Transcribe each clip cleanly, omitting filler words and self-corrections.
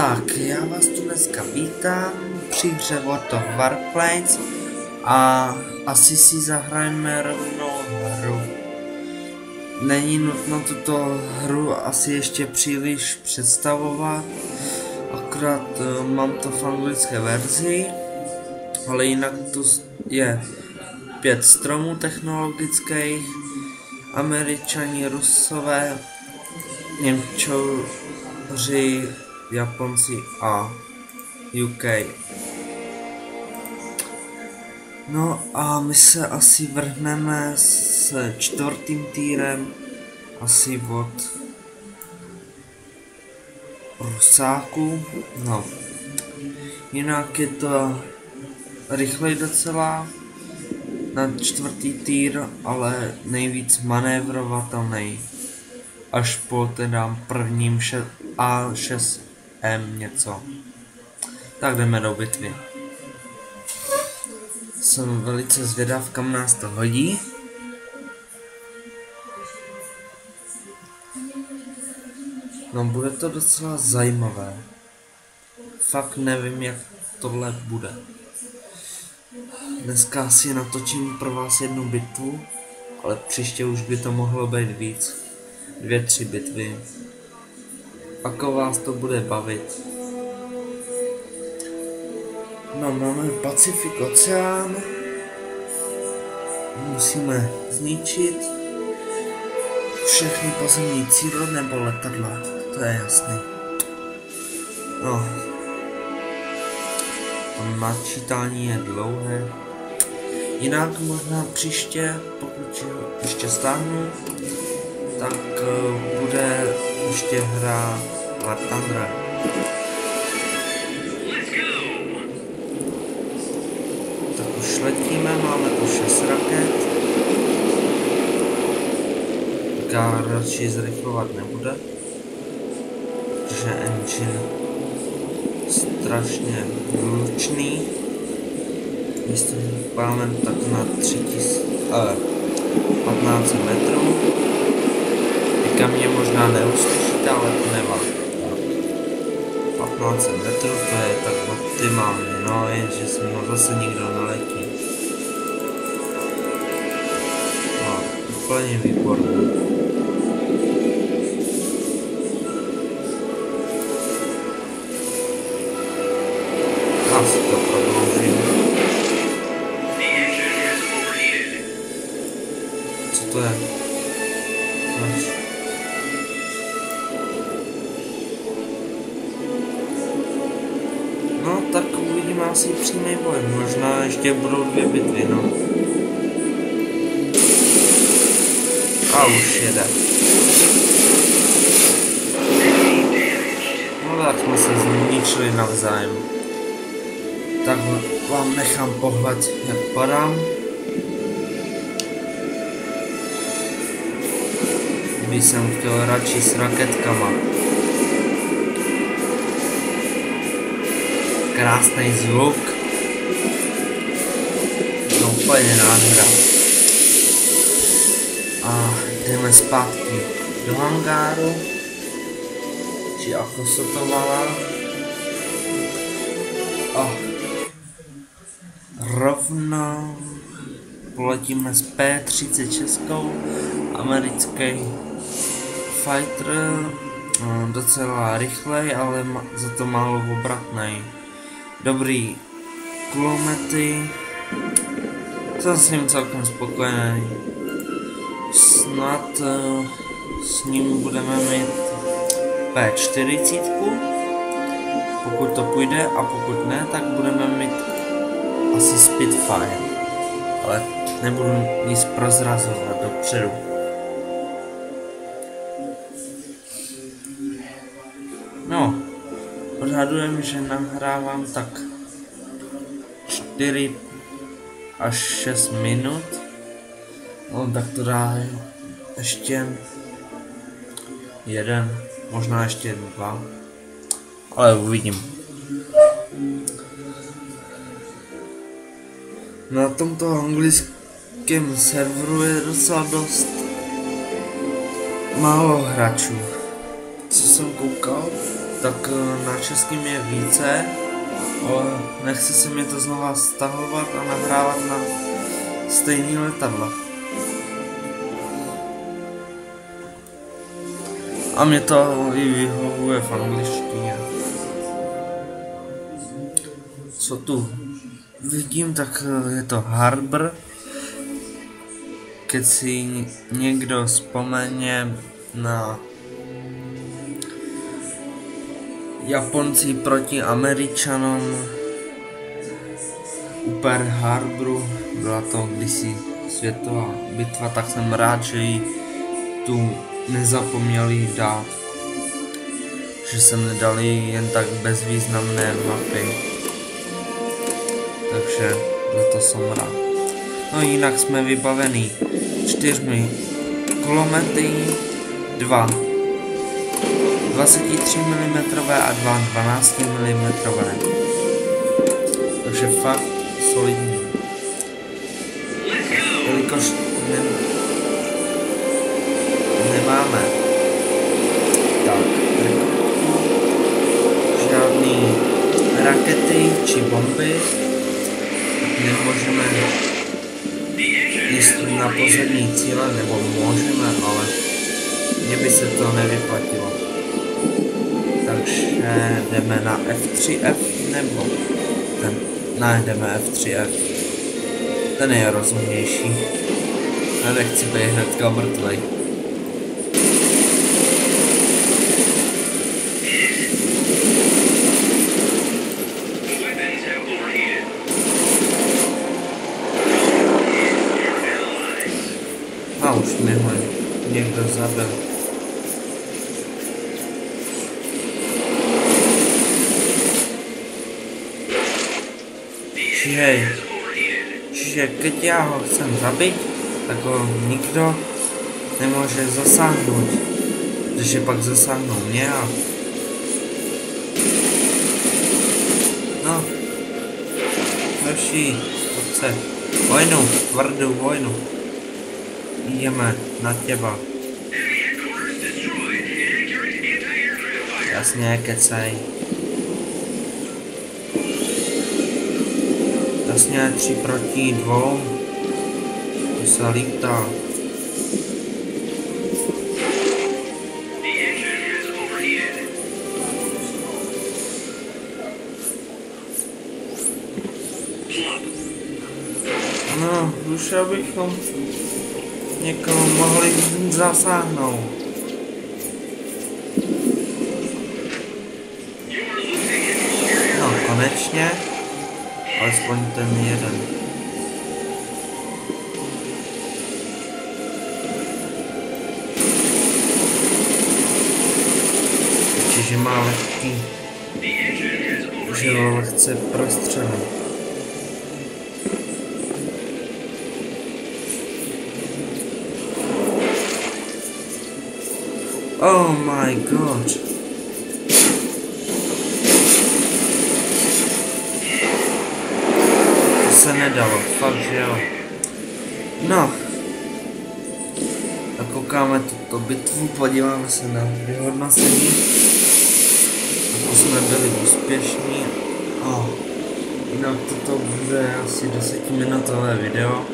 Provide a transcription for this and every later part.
Tak, já vás tu dneska vítám při hře World of Warplanes a asi si zahrajeme rovnou hru. Není nutno tuto hru asi ještě příliš představovat, akorát mám to v anglické verzi, ale jinak tu je 5 stromů technologických, Američani, Rusové, Němčoři, Japonci a UK. No a my se asi vrhneme s 4. týrem asi od Rusáku. No, jinak je to rychlej docela na 4. týr, ale nejvíc manévrovatelný až po teda prvním A6M něco. Tak jdeme do bitvy. Jsem velice zvědav, kam nás to hodí. No, bude to docela zajímavé. Fakt nevím, jak tohle bude. Dneska si natočím pro vás jednu bitvu, ale příště už by to mohlo být víc. 2-3 bitvy. Ako vás to bude bavit. No, máme Pacifik oceán. Musíme zničit všechny pozemní cíle nebo letadla, to je jasný. No, to načítání je dlouhé. Jinak možná příště, pokud ještě stáhnu, tak bude ještě hra War Thunder. Tak už letíme, máme tu 6 raket. Tak já radši zrychlovat nebude, protože engine strašně hlučný. Místo máme tak na 15 metrů. Teďka mě možná neuslyšíte, ale to nevadí. 15 metrů, to je tak optimální, no jenže se mnou zase nikdo neletí. No, úplně výborný. Asi to prodloužím. Co to je? No, tak uvidíme asi přímý boj. Možná ještě budou 2 bitvy, no. A už jede. No tak jsme se zničili navzájem. Tak vám nechám pohled, jak padám. Bych jsem chtěl radši s raketkama. Krásný zvuk. No, úplně nádhera. A jdeme zpátky do hangáru. Či ako se to volá. A rovno poletíme s P-36, americký fighter, docela rychlej, ale za to málo obratnej. Dobrý kulomety, jsem s ním celkem spokojený. Snad s ním budeme mít P-40, pokud to půjde, a pokud ne, tak budeme mít asi Spitfire, ale nebudu nic prozrazovat dopředu. No, odhadujem, že nahrávám tak 4 až 6 minut. No, tak to dá ještě 1, možná ještě 2, ale uvidím. Na tomto anglickém serveru je docela dost málo hráčů. Co jsem koukal, tak na českým je více. Nechce se mi to znova stahovat a nahrávat na stejný letadla. A mě to i vyhovuje v angličtině. Co tu vidím, tak je to Harbor. Keď si někdo vzpomene na Japonci proti Američanom u Pearl Harboru, byla to kdysi světová bitva, tak jsem rád, že ji tu nezapomněli dát, že se nedali jen tak bezvýznamné mapy, takže za to jsem rád. No jinak jsme vybavení 4 kulomety, 2 23 mm a 2 12 mm, takže fakt solidní. Jelikož nemáme tak žádný rakety či bomby, nemůžeme jít na pozemní cíle, nebo můžeme, ale mně by se to nevyplatilo. Takže jdeme na F3F, nebo ten, ne, jdeme F3F, ten je rozumnější. Já nechci být hnedka mrtvej. A už mi ho někdo zabil. Čiže keď já ho chcem zabít, tak ho nikdo nemůže zasáhnout, protože pak zasáhnou mě a... No, další, pojď vojnu, tvrdou vojnu. Jdeme na těba. Jasně, kecej. Jasně, 3 proti 2. To se lítá. No, už abychom někoho mohli zasáhnout. No, konečně. Alespoň ten jeden. Čiže má lehký, že lehce prostřelil. Oh my god. To se nedalo, fakt že jo. No. A koukáme tuto bitvu, podíváme se na vyhodnocení. Ako jsme byli úspěšní. Jinak toto bude asi 10minutové video.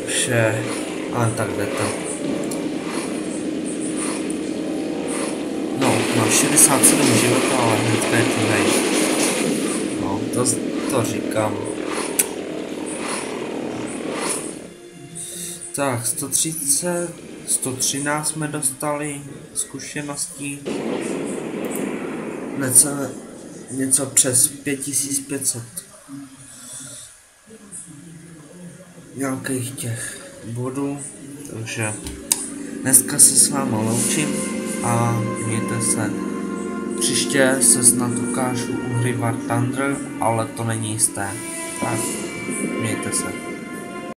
Takže, ale tak jde to. Má 67 života, ale hnedka je to nej. No, to říkám. Tak, 130, 113 jsme dostali zkušeností. Něco přes 5500. Nějakých těch bodů, takže dneska se s vámi loučím. A mějte se. Příště se snad ukážu u hry War Thunder, ale to není jisté. Tak, mějte se.